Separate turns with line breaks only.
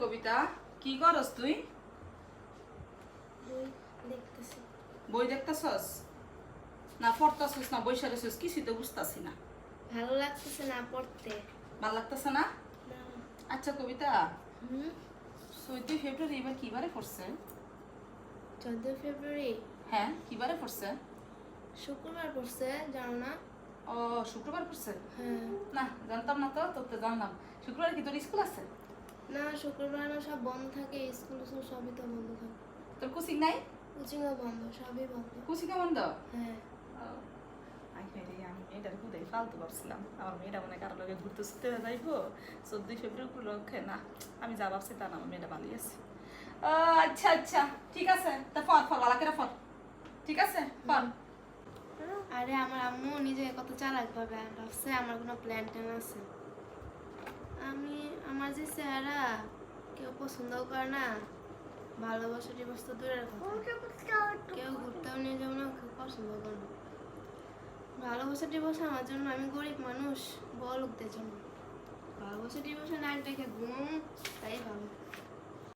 কবিতা, কি করস তুই?
বই দেখতেছি।
বই দেখতেছস না পড়তাছস না বইসা রইছস? কিছুই তো বুঝতাছি না।
ভালো লাগতেছে না পড়তে।
ভাল লাগতেছে না?
না।
আচ্ছা কবিতা,
হুম।
14 ফেব্রুয়ারি এবার কি বারে পড়ছে?
14 ফেব্রুয়ারি
হ্যাঁ, কি বারে পড়ছে?
শুক্রবার পড়ছে, জানো না?
ও, শুক্রবার পড়ছে?
হ্যাঁ।
না, জানতাম না তো, তোর তো জানলাম। শুক্রবার কি তোর স্কুল আছে?
না, শুক্রবার না, সব বন্ধ থাকে, স্কুল সবই তো বন্ধ থাকে।
তোর কোচিং নাই?
কোচিংও বন্ধ, সবই বন্ধ।
কোচিংও বন্ধ?
হ্যাঁ।
আমি মেয়েটার কোথায় ফালতু ভাবছিলাম, আমার মেয়েটা মনে কারো লগে ঘুরতে ছুটতে যাইবো 14 ফেব্রুয়ারি উপলক্ষে। না, আমি যা ভাবছি তা না, আমার মেয়েটা ভালোই আছে। আচ্ছা আচ্ছা, ঠিক আছে, তা ফর ফর বালাকেরা ফর। ঠিক আছে, ফর।
আরে আমার আম্মু নিজে কত চালাক ভাবে ভাবছে আমার কোনো প্ল্যান ট্যান আছে। আমার যে চেহারা কেউ পছন্দও করে না, ভালোবাসা টিবাস তো দূরের কথা, কেউ ঘুরতেও নিয়ে যাবো না, কেউ পছন্দ করে না। ভালোবাসা টিবাস আমার জন্য, আমি গরিব মানুষ, বড় লোকদের জন্য ভালোবাসা টিবাসে নাক দেখে ঘুম, তাই ভালো।